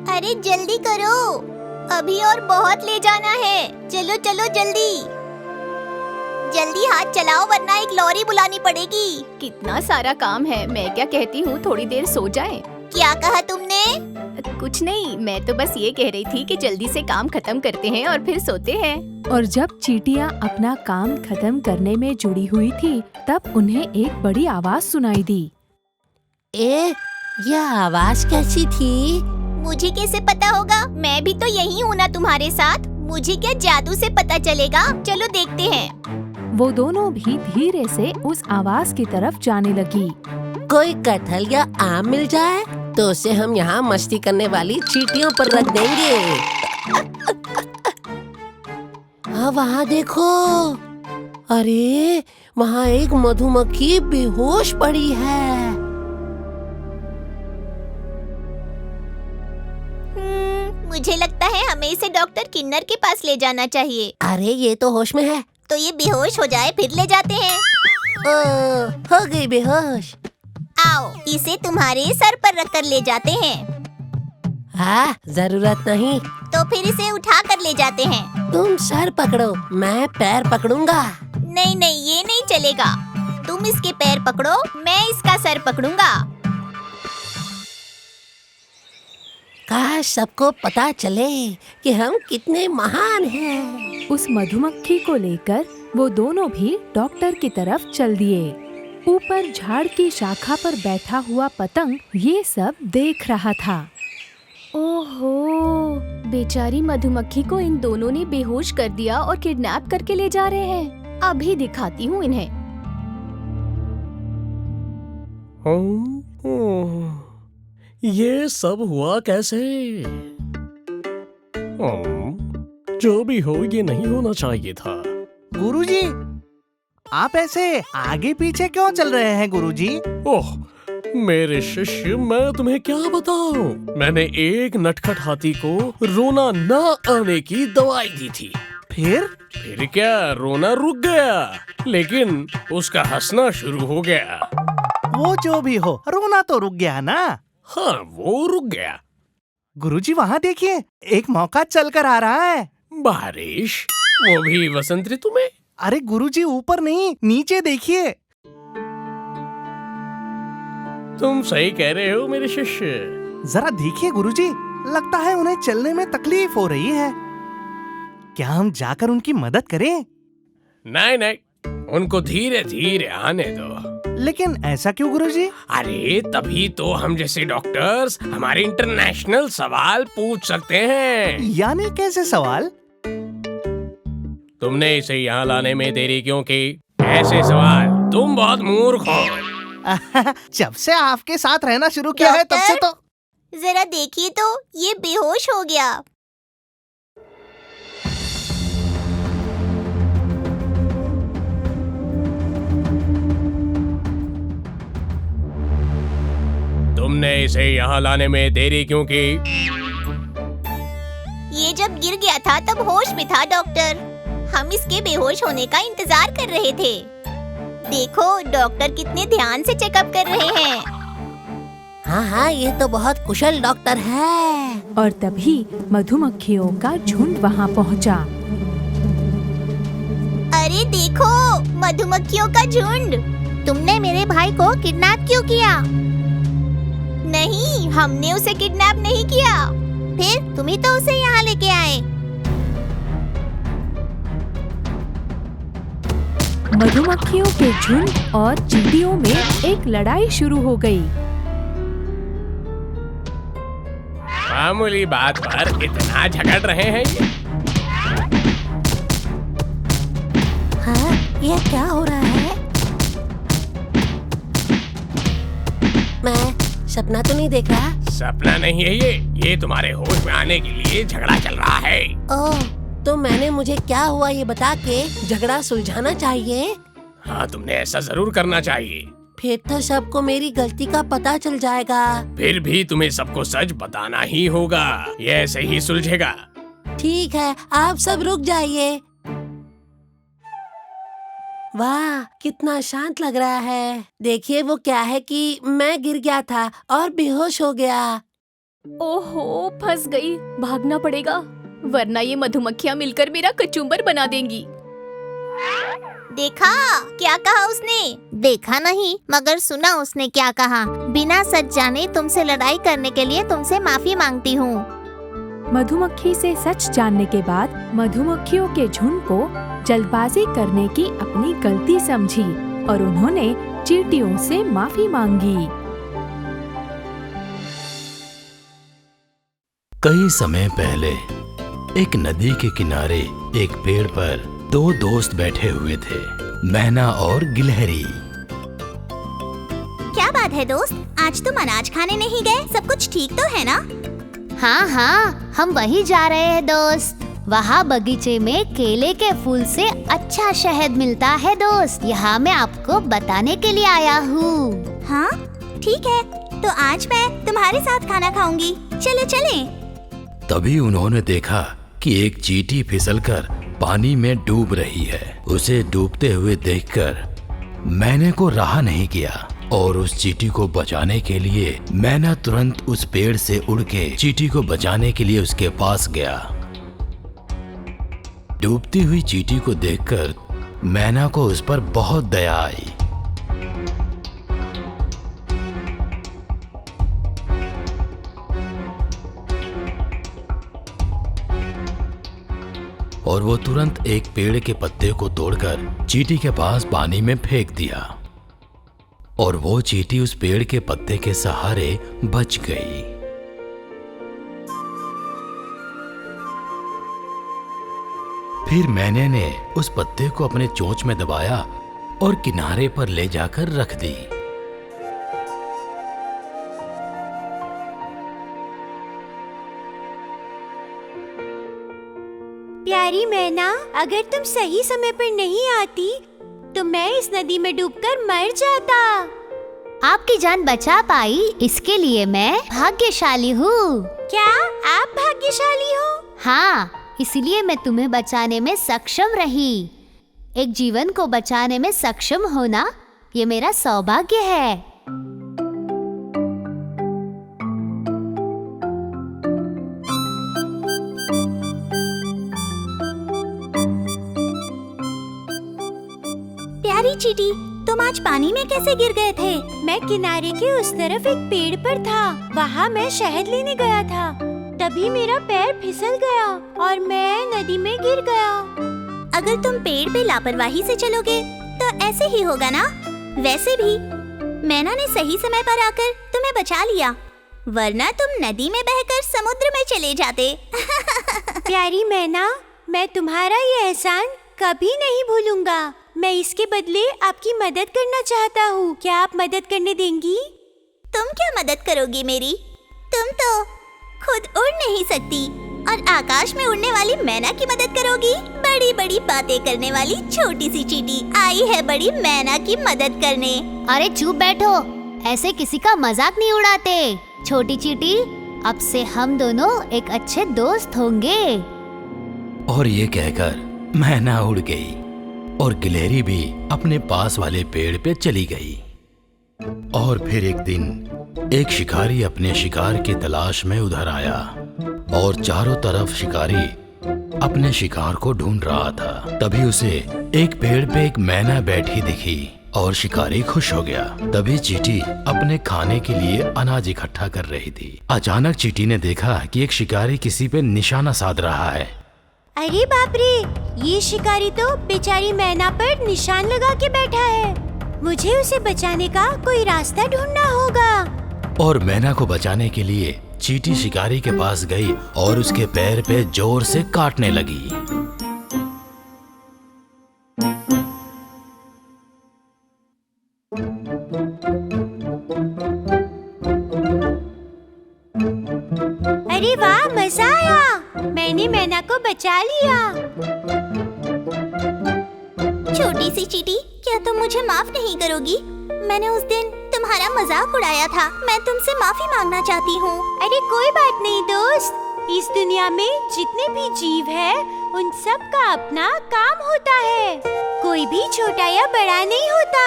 अरे जल्दी करो, अभी और बहुत ले जाना है। चलो चलो जल्दी जल्दी हाथ चलाओ वरना एक लॉरी बुलानी पड़ेगी। कितना सारा काम है। मैं क्या कहती हूँ थोड़ी देर सो जाएं। क्या कहा तुमने? कुछ नहीं, मैं तो बस ये कह रही थी कि जल्दी से काम खत्म करते हैं और फिर सोते हैं। और जब चींटियां अपना काम खत्म करने में जुड़ी हुई थी, तब उन्हें एक बड़ी आवाज सुनाई दी। यह आवाज कैसी थी? मुझे कैसे पता होगा? मैं भी तो यही हूँ ना तुम्हारे साथ। मुझे क्या जादू से पता चलेगा? चलो देखते हैं। वो दोनों भी धीरे से उस आवाज की तरफ जाने लगी। कोई कटहल या आम मिल जाए तो उसे हम यहाँ मस्ती करने वाली चींटियों पर रख देंगे। हाँ वहाँ देखो, अरे वहाँ एक मधुमक्खी बेहोश पड़ी है। मुझे लगता है हमें इसे डॉक्टर किन्नर के पास ले जाना चाहिए। अरे ये तो होश में है। तो ये बेहोश हो जाए फिर ले जाते हैं। हो गई बेहोश। आओ इसे तुम्हारे सर पर रखकर ले जाते हैं। हाँ जरूरत नहीं। तो फिर इसे उठा कर ले जाते हैं। तुम सर पकड़ो, मैं पैर पकड़ूंगा। नहीं नहीं ये नहीं चलेगा। तुम इसके पैर पकड़ो, मैं इसका सर पकड़ूंगा। काश सबको पता चले कि हम कितने महान हैं। उस मधुमक्खी को लेकर वो दोनों भी डॉक्टर की तरफ चल दिए। ऊपर झाड़ की शाखा पर बैठा हुआ पतंग ये सब देख रहा था। ओहो, बेचारी मधुमक्खी को इन दोनों ने बेहोश कर दिया और किडनैप करके ले जा रहे हैं। अभी दिखाती हूँ इन्हें। ये सब हुआ कैसे? जो भी हो ये नहीं होना चाहिए था। गुरुजी, आप ऐसे आगे पीछे क्यों चल रहे हैं गुरुजी? ओह मेरे शिष्य, मैं तुम्हें क्या बताऊं? मैंने एक नटखट हाथी को रोना न आने की दवाई दी थी। फिर क्या, रोना रुक गया, लेकिन उसका हंसना शुरू हो गया। वो जो भी हो, रोना तो रुक गया ना? हाँ वो रुक गया। गुरुजी वहाँ देखिए, एक मौका चल कर आ रहा है। बारिश, वो भी वसंत ऋतु में? अरे गुरुजी ऊपर नहीं, नीचे देखिए। तुम सही कह रहे हो मेरे शिष्य। जरा देखिए गुरुजी, लगता है उन्हें चलने में तकलीफ हो रही है। क्या हम जाकर उनकी मदद करें? नहीं नहीं, उनको धीरे धीरे आने दो। लेकिन ऐसा क्यों गुरुजी? अरे तभी तो हम जैसे डॉक्टर्स हमारे इंटरनेशनल सवाल पूछ सकते हैं। यानी कैसे सवाल? तुमने इसे यहाँ लाने में देरी क्यों की? ऐसे सवाल, तुम बहुत मूर्ख हो। जब से आपके साथ रहना शुरू किया है तब से तो। जरा देखिए तो, ये बेहोश हो गया। तुमने इसे यहाँ लाने में देरी क्यों की? ये जब गिर गया था तब होश में था डॉक्टर। हम इसके बेहोश होने का इंतजार कर रहे थे। देखो डॉक्टर कितने ध्यान से चेकअप कर रहे हैं। हाँ ये तो बहुत कुशल डॉक्टर है। और तभी मधुमक्खियों का झुंड वहाँ पहुँचा। अरे देखो, मधुमक्खियों का झुंड। तुमने मेरे भाई को किडनैप क्यों किया? नहीं, हमने उसे किडनैप नहीं किया। फिर तुम ही तो उसे यहाँ लेके आए। मधुमक्खियों के झुंड और चींटियों में एक लड़ाई शुरू हो गई। मामूली बात पर इतना झगड़ रहे हैं ये। हाँ ये क्या हो रहा है? मैं सपना तो नहीं देख रहा? सपना नहीं है ये तुम्हारे होश में आने के लिए झगड़ा चल रहा है। ओह, तो मैंने मुझे क्या हुआ ये बता के झगड़ा सुलझाना चाहिए। हाँ तुमने ऐसा जरूर करना चाहिए। फिर तो सबको मेरी गलती का पता चल जाएगा। फिर भी तुम्हें सबको सच बताना ही होगा, ये ऐसे ही सुलझेगा। ठीक है, आप सब रुक जाइए। वाह कितना शांत लग रहा है। देखिए वो क्या है कि मैं गिर गया था और बेहोश हो गया। ओहो, फंस गई। भागना पड़ेगा, वरना ये मधुमक्खियाँ मिलकर मेरा कचूम्बर बना देंगी। देखा क्या कहा उसने? देखा नहीं, मगर सुना उसने क्या कहा। बिना सच जाने तुमसे लड़ाई करने के लिए तुमसे माफी मांगती हूँ। मधुमक्खी से सच जानने के बाद मधुमक्खियों के झुंड को जल्दबाजी करने की अपनी गलती समझी और उन्होंने चींटियों से माफी मांगी। कई समय पहले एक नदी के किनारे एक पेड़ पर दो दोस्त बैठे हुए थे, मैना और गिलहरी। क्या बात है दोस्त, आज तुम अनाज खाने नहीं गए? सब कुछ ठीक तो है ना? हाँ हाँ, हम वही जा रहे हैं दोस्त। वहाँ बगीचे में केले के फूल से अच्छा शहद मिलता है दोस्त। यहाँ मैं आपको बताने के लिए आया हूँ। हाँ ठीक है, तो आज मैं तुम्हारे साथ खाना खाऊंगी। चलो चलें। तभी उन्होंने देखा कि एक चींटी फिसलकर पानी में डूब रही है। उसे डूबते हुए देखकर मैने को रहा नहीं किया और उस चींटी को बचाने के लिए मैना तुरंत उस पेड़ से उड़ के चींटी को बचाने के लिए उसके पास गया। डूबती हुई चींटी को देखकर मैना को उस पर बहुत दया आई। और वो तुरंत एक पेड़ के पत्ते को तोड़कर चींटी के पास पानी में फेंक दिया और वो चींटी उस पेड़ के पत्ते के सहारे बच गई। फिर मैने ने उस पत्ते को अपने चोंच में दबाया और किनारे पर ले जाकर रख दी। प्यारी मैना, अगर तुम सही समय पर नहीं आती तो मैं इस नदी में डूबकर मर जाता। आपकी जान बचा पाई, इसके लिए मैं भाग्यशाली हूँ। क्या आप भाग्यशाली हो? हाँ, इसलिए मैं तुम्हें बचाने में सक्षम रही। एक जीवन को बचाने में सक्षम होना ये मेरा सौभाग्य है। प्यारी चींटी, तुम आज पानी में कैसे गिर गए थे? मैं किनारे के उस तरफ एक पेड़ पर था। वहाँ मैं शहद लेने गया था। तभी मेरा पैर फिसल गया और मैं नदी में गिर गया। अगर तुम पेड़ पे लापरवाही से चलोगे तो ऐसे ही होगा ना? वैसे भी मैना ने सही समय पर आकर तुम्हें बचा लिया, वरना तुम नदी में बहकर समुद्र में चले जाते। प्यारी मैना, मैं तुम्हारा ये एहसान कभी नहीं भूलूंगा। मैं इसके बदले आपकी मदद करना चाहता हूँ। क्या आप मदद करने देंगी? तुम क्या मदद करोगी मेरी? तुम तो खुद उड़ नहीं सकती और आकाश में उड़ने वाली मैना की मदद करोगी? बड़ी बड़ी बातें करने वाली छोटी सी चींटी आई है बड़ी मैना की मदद करने। अरे चुप बैठो, ऐसे किसी का मजाक नहीं उड़ाते। छोटी चींटी, अब से हम दोनों एक अच्छे दोस्त होंगे। और ये कहकर मैना उड़ गई और गिलहरी भी अपने पास वाले पेड़ पे चली गई। और फिर एक दिन एक शिकारी अपने शिकार की तलाश में उधर आया और चारों तरफ शिकारी अपने शिकार को ढूंढ रहा था। तभी उसे एक पेड़ पे एक मैना बैठी दिखी और शिकारी खुश हो गया। तभी चींटी अपने खाने के लिए अनाज इकट्ठा कर रही थी। अचानक चींटी ने देखा कि एक शिकारी किसी पे निशाना साध रहा है। अरे बाप रे, ये शिकारी तो बेचारी मैना पर निशान लगा के बैठा है। मुझे उसे बचाने का कोई रास्ता ढूंढना होगा। और मैना को बचाने के लिए चींटी शिकारी के पास गई और उसके पैर पे जोर से काटने लगी। अरे वाह, मजा आया। मैंने मैना को बचा लिया। छोटी सी चींटी, क्या तुम मुझे माफ नहीं करोगी? मैंने उस दिन तुम्हारा मजाक उड़ाया था। मैं तुमसे माफी मांगना चाहती हूँ। अरे कोई बात नहीं दोस्त, इस दुनिया में जितने भी जीव हैं, उन सब का अपना काम होता है। कोई भी छोटा या बड़ा नहीं होता।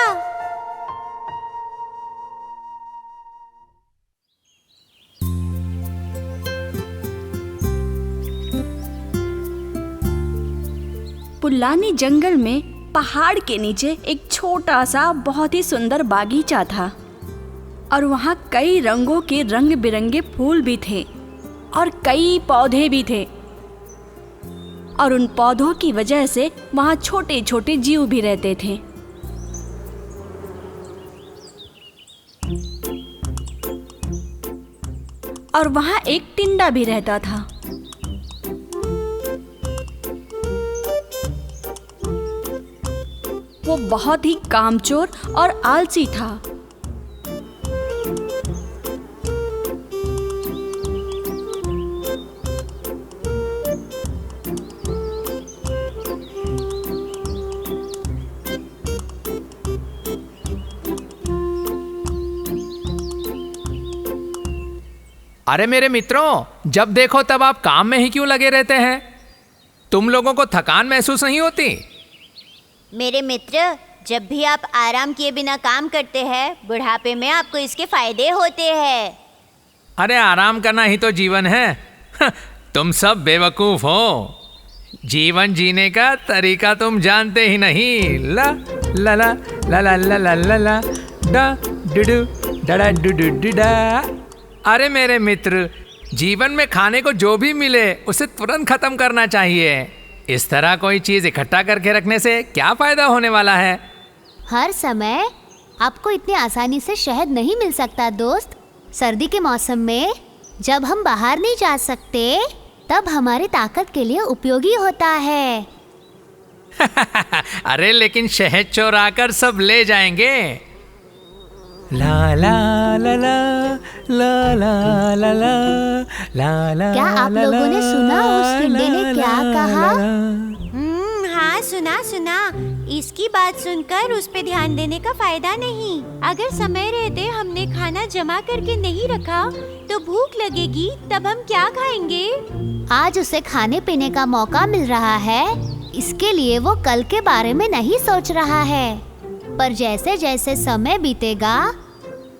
पुल्लानी जंगल में पहाड़ के नीचे एक छोटा सा बहुत ही सुंदर बागीचा था और वहाँ कई रंगों के रंग बिरंगे फूल भी थे और कई पौधे भी थे और उन पौधों की वजह से वहाँ छोटे छोटे जीव भी रहते थे। और वहाँ एक टिंडा भी रहता था। वो बहुत ही कामचोर और आलसी था। अरे मेरे मित्रों, जब देखो तब आप काम में ही क्यों लगे रहते हैं? तुम लोगों को थकान महसूस नहीं होती? मेरे मित्र, जब भी आप आराम किए बिना काम करते हैं, बुढ़ापे में आपको इसके फायदे होते हैं। अरे आराम करना ही तो जीवन है। तुम सब बेवकूफ हो। जीवन जीने का तरीका तुम जानते ही नहीं। ला ला ला ला ला ला ला ला ला डा डुडू डा डुडू डुडा। अरे मेरे मित्र, जीवन में खाने को जो भी मिले उसे तुरंत खत्म करना चाहिए। इस तरह कोई चीज इकट्ठा करके रखने से क्या फायदा होने वाला है? हर समय आपको इतनी आसानी से शहद नहीं मिल सकता दोस्त। सर्दी के मौसम में जब हम बाहर नहीं जा सकते तब हमारी ताकत के लिए उपयोगी होता है। अरे लेकिन शहद चोरा कर सब ले जाएंगे। ला ला ला ला ला ला ला ला ला। क्या आप लोगों ने सुना उस टिंडे ने क्या कहा? हाँ, सुना। इसकी बात सुनकर उस पे ध्यान देने का फायदा नहीं। अगर समय रहते हमने खाना जमा करके नहीं रखा तो भूख लगेगी, तब हम क्या खाएंगे? आज उसे खाने पीने का मौका मिल रहा है, इसके लिए वो कल के बारे में नहीं सोच रहा है। पर जैसे जैसे समय बीतेगा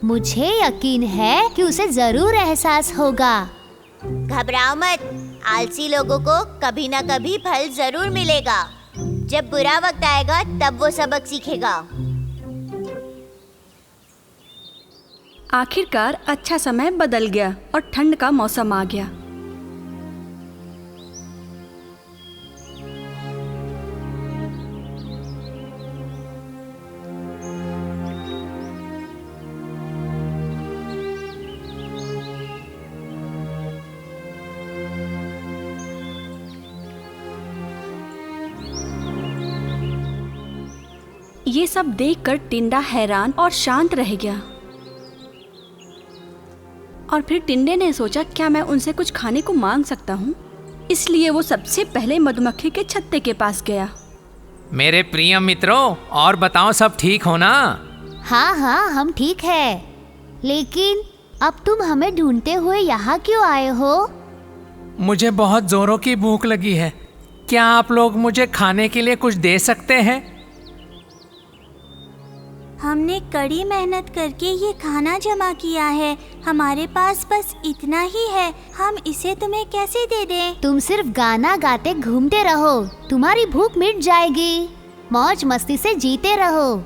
मुझे यकीन है कि उसे जरूर एहसास होगा। घबराओ मत, आलसी लोगों को कभी ना कभी फल जरूर मिलेगा। जब बुरा वक्त आएगा तब वो सबक सीखेगा। आखिरकार अच्छा समय बदल गया और ठंड का मौसम आ गया। ये सब देखकर टिंडा हैरान और शांत रह गया। और फिर टिंडे ने सोचा, क्या मैं उनसे कुछ खाने को मांग सकता हूँ? इसलिए वो सबसे पहले मधुमक्खी के छत्ते के पास गया। मेरे प्रिय मित्रों, और बताओ सब ठीक हो ना? हाँ, हम ठीक है। लेकिन अब तुम हमें ढूंढते हुए यहाँ क्यों आए हो? मुझे बहुत जोरों की भूख लगी है। क्या आप लोग मुझे खाने के लिए कुछ दे सकते हैं? हमने कड़ी मेहनत करके ये खाना जमा किया है। हमारे पास बस इतना ही है। हम इसे तुम्हें कैसे दे दें? तुम सिर्फ गाना गाते घूमते रहो, तुम्हारी भूख मिट जाएगी। मौज मस्ती से जीते रहो।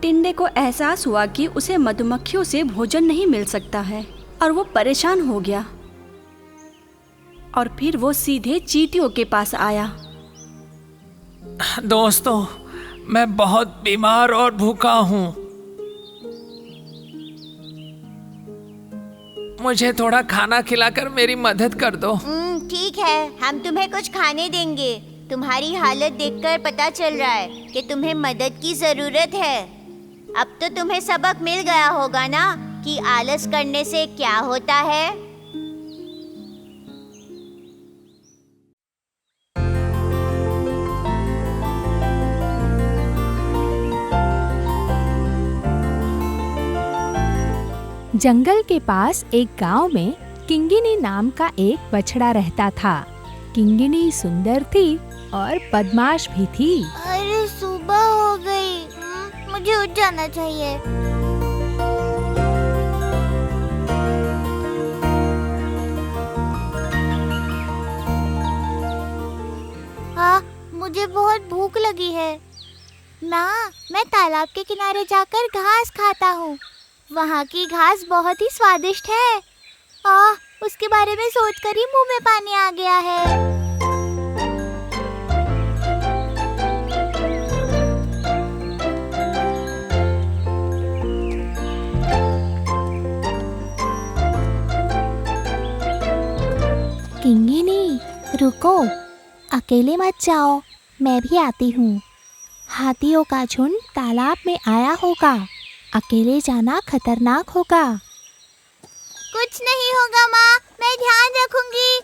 टिंडे को एहसास हुआ कि उसे मधुमक्खियों से भोजन नहीं मिल सकता है और वो परेशान हो गया। और फिर वो सीधे चींटियों के पास आया। दोस्तों, मैं बहुत बीमार और भूखा हूँ। मुझे थोड़ा खाना खिलाकर मेरी मदद कर दो। ठीक है, हम तुम्हें कुछ खाने देंगे। तुम्हारी हालत देखकर पता चल रहा है कि तुम्हें मदद की जरूरत है। अब तो तुम्हें सबक मिल गया होगा ना कि आलस करने से क्या होता है। जंगल के पास एक गांव में किंगिनी नाम का एक बछड़ा रहता था। किंगिनी सुंदर थी और बदमाश भी थी। अरे सुबह हो गई, मुझे उठ जाना चाहिए। हाँ, बहुत भूख लगी है। माँ, मैं तालाब के किनारे जाकर घास खाता हूँ। वहाँ की घास बहुत ही स्वादिष्ट है। उसके बारे में सोचकर ही मुंह में पानी आ गया है। किंगिनी, रुको, अकेले मत जाओ, मैं भी आती हूँ। हाथियों का झुंड तालाब में आया होगा, अकेले जाना खतरनाक होगा। कुछ नहीं होगा माँ, मैं ध्यान रखूंगी।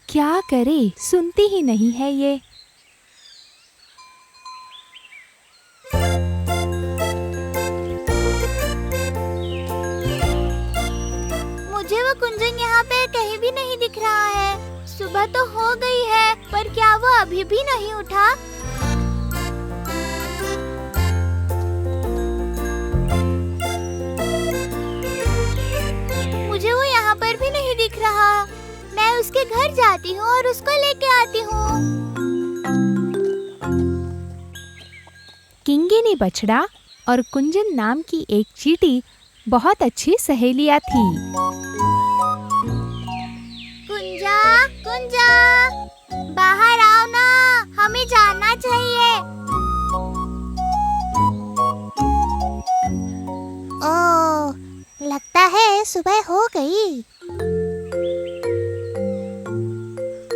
क्या करे, सुनती ही नहीं है ये। मुझे वो कुंजन यहाँ पे कहीं भी नहीं दिख रहा है। सुबह तो हो गई है, पर क्या वो अभी भी नहीं उठा? मुझे वो यहाँ पर भी नहीं दिख रहा। मैं उसके घर जाती हूँ और उसको लेके आती हूँ। किंगिनी बछड़ा और कुंजन नाम की एक चींटी बहुत अच्छी सहेलियां थी। कुंजा, कुंजा, बाहर आओ ना, हमें जाना चाहिए। लगता है सुबह हो गई।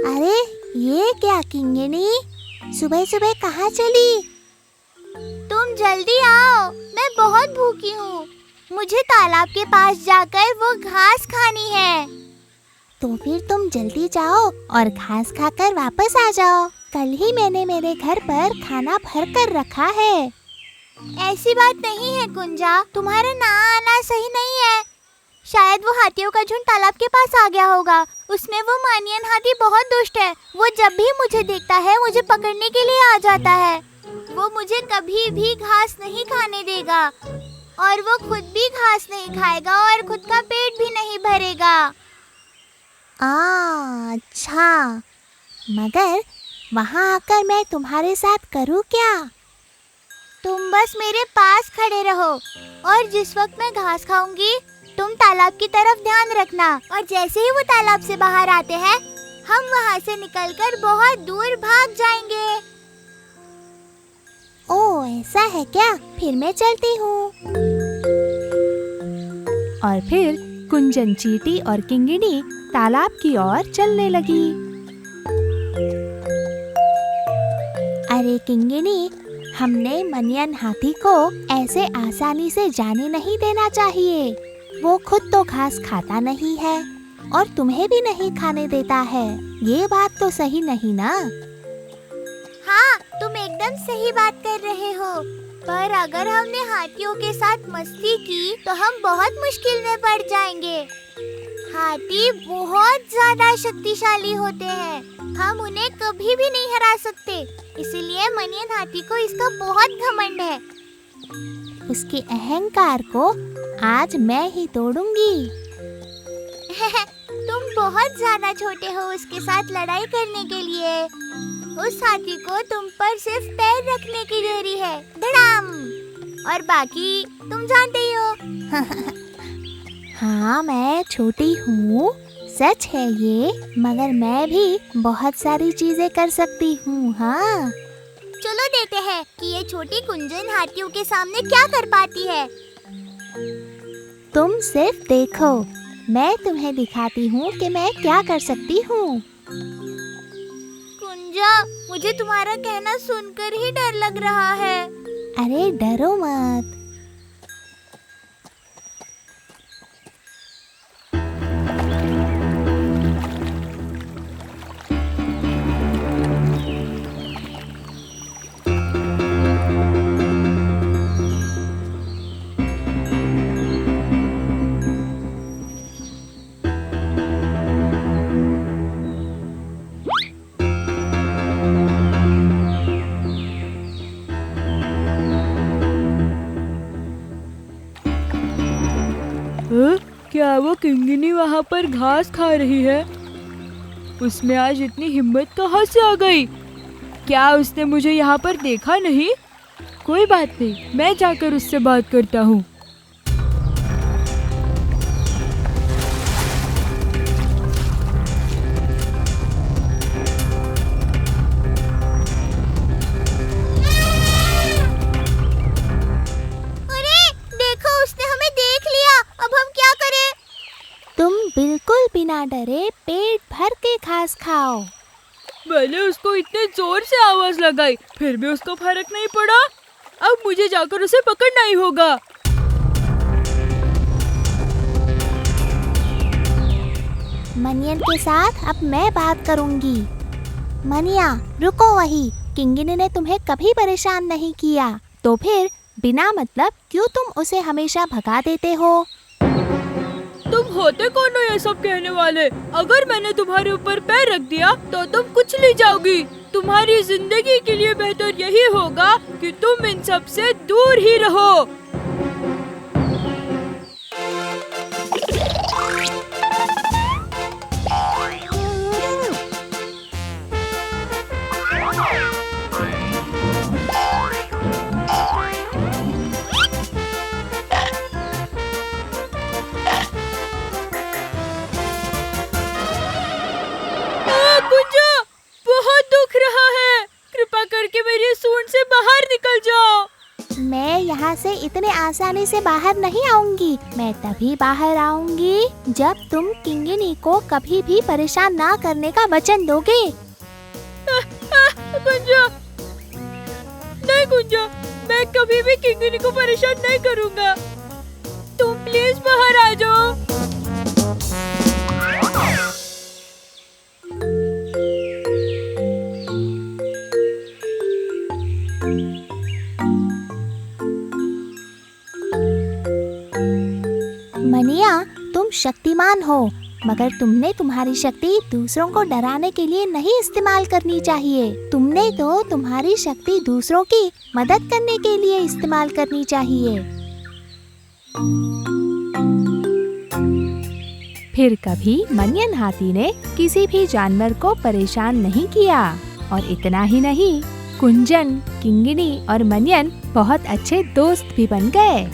अरे ये क्या किंगिनी, सुबह सुबह कहाँ चली? तुम जल्दी आओ, मैं बहुत भूखी हूँ। मुझे तालाब के पास जाकर वो घास खानी है। तो फिर तुम जल्दी जाओ और घास खाकर वापस आ जाओ। कल ही मैंने मेरे घर पर खाना भर कर रखा है। ऐसी बात नहीं है कुंजा, तुम्हारा ना आना सही नहीं है। शायद वो हाथियों का झुंड तालाब के पास आ गया होगा। उसमें वो मानियन हाथी बहुत दुष्ट है। वो जब भी मुझे देखता है मुझे पकड़ने के लिए आ जाता है। वो मुझे कभी भी घास नहीं खाने देगा और वो खुद भी घास नहीं खाएगा और खुद का पेट भी नहीं भरेगा। अच्छा, मगर वहाँ आकर मैं तुम्हारे साथ करूँ क्या? तुम बस मेरे पास खड़े रहो और जिस वक्त मैं घास खाऊंगी तुम तालाब की तरफ ध्यान रखना, और जैसे ही वो तालाब से बाहर आते हैं हम वहाँ से निकलकर बहुत दूर भाग जाएंगे। ओह, ऐसा है क्या? फिर मैं चलती हूँ। और फिर कुंजन, चींटी और किंगिनी तालाब की ओर चलने लगी। अरे किंगिनी, हमने मनियन हाथी को ऐसे आसानी से जाने नहीं देना चाहिए। वो खुद तो घास खाता नहीं है और तुम्हें भी नहीं खाने देता है। ये बात तो सही नहीं ना? हाँ, तुम एकदम सही बात कर रहे हो। पर अगर हमने हाथियों के साथ मस्ती की तो हम बहुत मुश्किल में पड़ जाएंगे। हाथी बहुत ज्यादा शक्तिशाली होते हैं, हम उन्हें कभी भी नहीं हरा सकते। इसीलिए मनियन हाथी को इसका बहुत घमंड है। उसके अहंकार को आज मैं ही तोड़ूंगी। तुम बहुत ज्यादा छोटे हो उसके साथ लड़ाई करने के लिए। उस हाथी को तुम पर सिर्फ पैर रखने की देरी है। धड़ाम! और बाकी तुम जानते ही हो। हाँ, मैं छोटी हूँ, सच है ये, मगर मैं भी बहुत सारी चीजें कर सकती हूँ। हाँ, चलो देखते हैं कि ये छोटी कुंजन हाथियों के सामने क्या कर पाती है। तुम सिर्फ देखो, मैं तुम्हें दिखाती हूँ कि मैं क्या कर सकती हूँ। कुंजा, मुझे तुम्हारा कहना सुनकर ही डर लग रहा है। अरे डरो मत। क्या वो किंगिनी वहाँ पर घास खा रही है? उसमें आज इतनी हिम्मत कहाँ से आ गई? क्या उसने मुझे यहाँ पर देखा नहीं? कोई बात नहीं, मैं जाकर उससे बात करता हूँ। तुम बिल्कुल बिना डरे पेट भर के घास खाओ। मैंने उसको इतने जोर से आवाज लगाई, फिर भी उसको फर्क नहीं पड़ा। अब मुझे जाकर उसे पकड़ना ही होगा। मनियन के साथ अब मैं बात करूंगी। मनिया, रुको वहीं। किंगिनी ने तुम्हें कभी परेशान नहीं किया, तो फिर बिना मतलब क्यों तुम उसे हमेशा भगा देते हो? तुम होते कौन हो ये सब कहने वाले? अगर मैंने तुम्हारे ऊपर पैर रख दिया तो तुम कुछ ले जाओगी। तुम्हारी जिंदगी के लिए बेहतर यही होगा कि तुम इन सब से दूर ही रहो। बहुत दुख रहा है, कृपा करके मेरी सूंड से बाहर निकल जाओ। मैं यहाँ से इतने आसानी से बाहर नहीं आऊंगी। मैं तभी बाहर आऊंगी जब तुम किंगिनी को कभी भी परेशान ना करने का वचन दोगे। गुंजा, नहीं गुंजा, मैं कभी भी किंगिनी को परेशान नहीं करूँगा। तुम प्लीज बाहर आ जाओ। मनिया, तुम शक्तिमान हो, मगर तुमने तुम्हारी शक्ति दूसरों को डराने के लिए नहीं इस्तेमाल करनी चाहिए। तुमने तो तुम्हारी शक्ति दूसरों की मदद करने के लिए इस्तेमाल करनी चाहिए। फिर कभी मनियन हाथी ने किसी भी जानवर को परेशान नहीं किया। और इतना ही नहीं, कुंजन, किंगिनी और मनियन बहुत अच्छे दोस्त भी बन गए।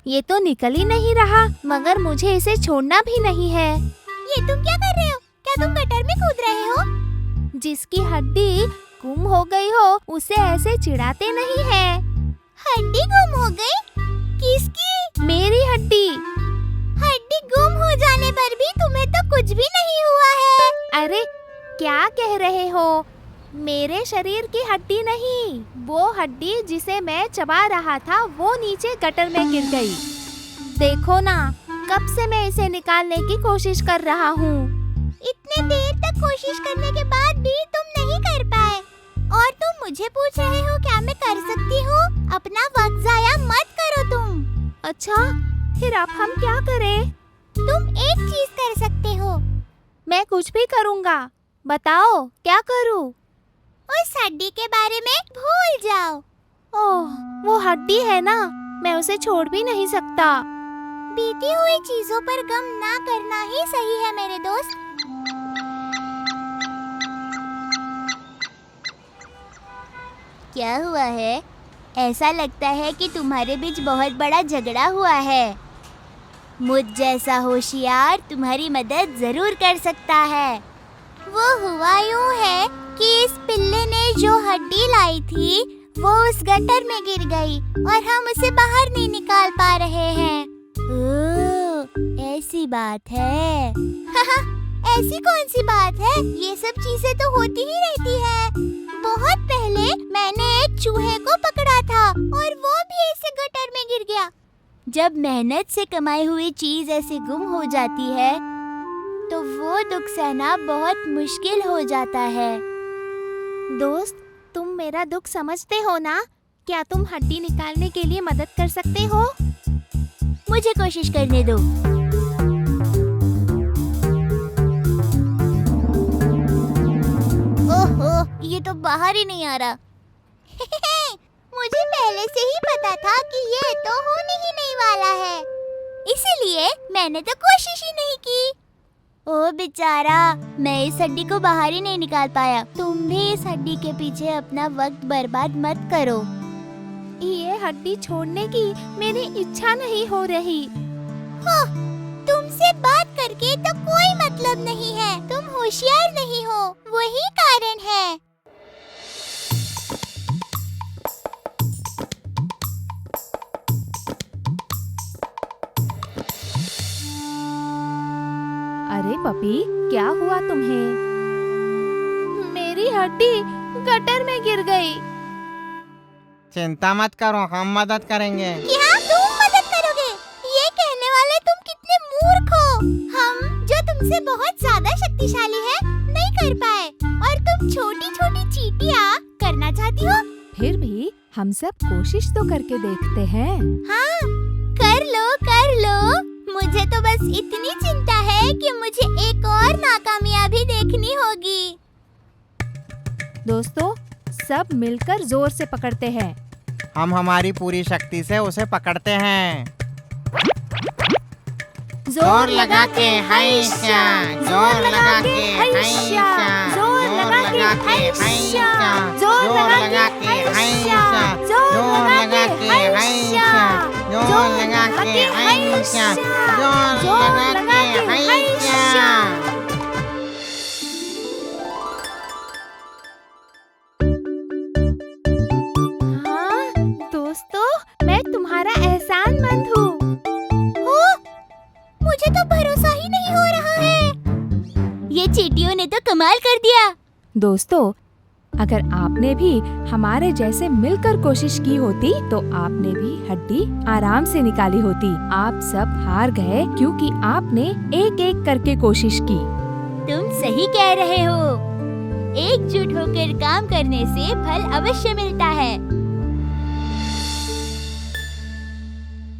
ये तो निकल ही नहीं रहा, मगर मुझे इसे छोड़ना भी नहीं है। ये तुम क्या कर रहे हो? क्या तुम गटर में कूद रहे हो? जिसकी हड्डी गुम हो गई हो उसे ऐसे चिढ़ाते नहीं है। हड्डी गुम हो गई? किसकी? मेरी हड्डी। हड्डी गुम हो जाने पर भी तुम्हें तो कुछ भी नहीं हुआ है। अरे क्या कह रहे हो? मेरे शरीर की हड्डी नहीं, वो हड्डी जिसे मैं चबा रहा था वो नीचे गटर में गिर गई। देखो ना, कब से मैं इसे निकालने की कोशिश कर रहा हूँ। इतने देर तक कोशिश करने के बाद भी तुम नहीं कर पाए, और तुम मुझे पूछ रहे हो क्या मैं कर सकती हूँ? अपना वक्त जाया मत करो तुम। अच्छा, फिर अब हम क्या करें? तुम एक चीज कर सकते हो। मैं कुछ भी करूँगा, बताओ क्या करूँ? उस हड्डी के बारे में भूल जाओ। ओह, वो हड्डी है ना, मैं उसे छोड़ भी नहीं सकता। बीती हुई चीजों पर गम ना करना ही सही है मेरे दोस्त। क्या हुआ है? ऐसा लगता है कि तुम्हारे बीच बहुत बड़ा झगड़ा हुआ है। मुझ जैसा होशियार तुम्हारी मदद जरूर कर सकता है। वो हुआ यूं है कि इस पिल्ले ने जो हड्डी लाई थी वो उस गटर में गिर गई और हम उसे बाहर नहीं निकाल पा रहे हैं। ओह, ऐसी बात है। ऐसी कौन सी बात है, ये सब चीजें तो होती ही रहती है। बहुत पहले मैंने एक चूहे को पकड़ा था और वो भी ऐसे गटर में गिर गया। जब मेहनत से कमाई हुई चीज ऐसे गुम हो जाती है तो वो दुख सहना बहुत मुश्किल हो जाता है। दोस्त, तुम मेरा दुख समझते हो ना? क्या तुम हड्डी निकालने के लिए मदद कर सकते हो? मुझे कोशिश करने दो। ओहो, ये तो बाहर ही नहीं आ रहा। मुझे पहले से ही पता था कि ये तो होने ही नहीं वाला है, इसीलिए मैंने तो कोशिश ही नहीं की। ओ बेचारा, मैं इस हड्डी को बाहर ही नहीं निकाल पाया। तुम भी इस हड्डी के पीछे अपना वक्त बर्बाद मत करो। ये हड्डी छोड़ने की मेरी इच्छा नहीं हो रही। तुमसे बात करके तो कोई मतलब नहीं है। तुम होशियार नहीं हो, वही कारण है। अरे पपी, क्या हुआ तुम्हें? मेरी हड्डी गटर में गिर गई। चिंता मत करो, हम मदद करेंगे। क्या तुम मदद करोगे? ये कहने वाले तुम कितने मूर्ख हो। हम जो तुमसे बहुत ज्यादा शक्तिशाली है नहीं कर पाए, और तुम छोटी छोटी चींटियां करना चाहती हो। फिर भी हम सब कोशिश तो करके देखते हैं। हाँ, कर लो कर लो। मुझे तो बस इतनी चिंता है कि मुझे एक और नाकामयाबी देखनी होगी। दोस्तों, सब मिलकर जोर से पकड़ते हैं। हम हमारी पूरी शक्ति से उसे पकड़ते हैं। जोर लगा के हैशा, जोर लगा के हैशा, जोर लगा के हैशा, जोर लगा के हैशा, जोर लगा के हैशा, जोर लगा के हैशा, जोर लगा के हैशा। दोस्तों, मैं तुम्हारा एहसानमंद हूँ। मुझे तो भरोसा ही नहीं हो रहा है। ये चींटियों ने तो कमाल कर दिया। दोस्तों, अगर आपने भी हमारे जैसे मिलकर कोशिश की होती तो आपने भी हड्डी आराम से निकाली होती। आप सब हार गए क्योंकि आपने एक एक करके कोशिश की। तुम सही कह रहे हो। एकजुट होकर काम करने से फल अवश्य मिलता है।